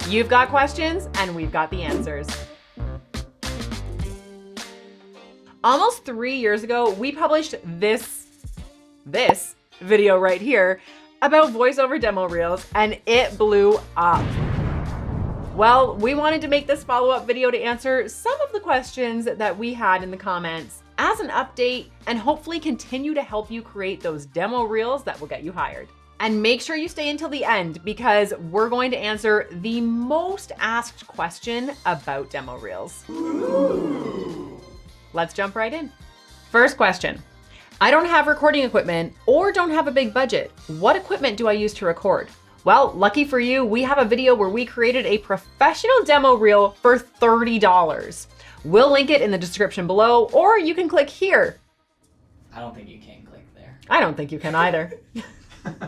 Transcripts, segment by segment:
You've got questions and we've got the answers. Almost 3 years ago, we published this video right here about voiceover demo reels, and it blew up. Well, we wanted to make this follow-up video to answer some of the questions that we had in the comments as an update and hopefully continue to help you create those demo reels that will get you hired. And make sure you stay until the end because we're going to answer the most asked question about demo reels. Ooh. Let's jump right in. First question. I don't have recording equipment or don't have a big budget. What equipment do I use to record? Well, lucky for you, we have a video where we created a professional demo reel for $30. We'll link it in the description below, or you can click here. I don't think you can click there. I don't think you can either.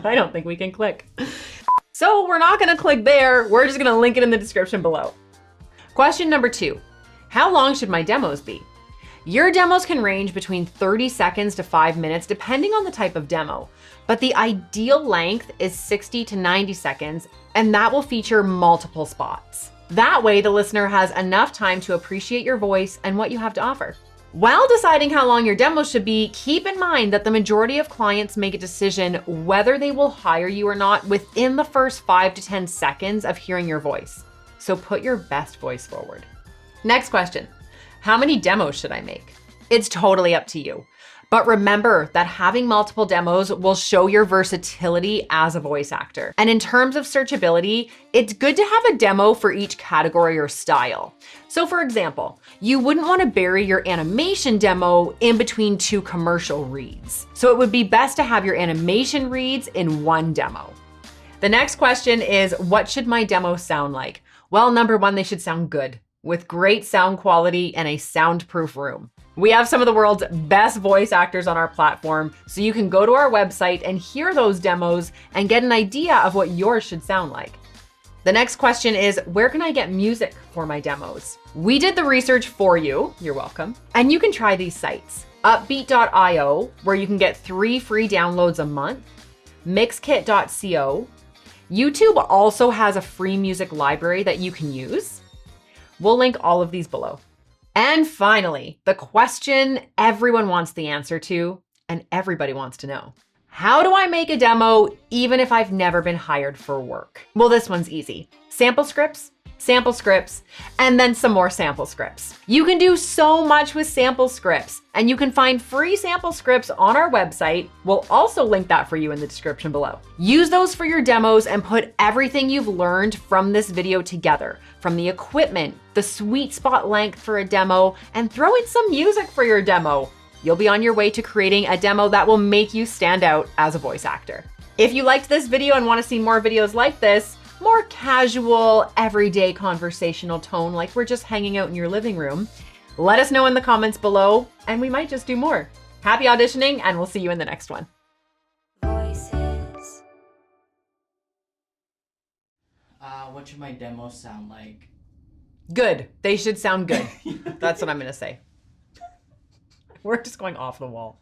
I don't think we can click. So we're not gonna click there. We're just gonna link it in the description below. Question number 2. How long should my demos be? Your demos can range between 30 seconds to 5 minutes, depending on the type of demo. But the ideal length is 60 to 90 seconds, and that will feature multiple spots. That way, the listener has enough time to appreciate your voice and what you have to offer. While deciding how long your demos should be, keep in mind that the majority of clients make a decision whether they will hire you or not within the first 5 to 10 seconds of hearing your voice. So put your best voice forward. Next question. How many demos should I make? It's totally up to you. But remember that having multiple demos will show your versatility as a voice actor. And in terms of searchability, it's good to have a demo for each category or style. So for example, you wouldn't want to bury your animation demo in between 2 commercial reads. So it would be best to have your animation reads in one demo. The next question is, what should my demo sound like? Well, number 1, they should sound good, with great sound quality and a soundproof room. We have some of the world's best voice actors on our platform, so you can go to our website and hear those demos and get an idea of what yours should sound like. The next question is, where can I get music for my demos? We did the research for you, you're welcome, and you can try these sites. Upbeat.io, where you can get 3 free downloads a month, Mixkit.co. YouTube also has a free music library that you can use. We'll link all of these below. And finally, the question everyone wants the answer to, and everybody wants to know. How do I make a demo even if I've never been hired for work? Well, this one's easy. Sample scripts, and then some more sample scripts. You can do so much with sample scripts, and you can find free sample scripts on our website. We'll also link that for you in the description below. Use those for your demos and put everything you've learned from this video together, from the equipment, the sweet spot length for a demo, and throw in some music for your demo. You'll be on your way to creating a demo that will make you stand out as a voice actor. If you liked this video and want to see more videos like this, more casual, everyday conversational tone like we're just hanging out in your living room, let us know in the comments below and we might just do more. Happy auditioning and we'll see you in the next one. Voices. What should my demos sound like? Good. They should sound good. That's what I'm gonna say. We're just going off the wall.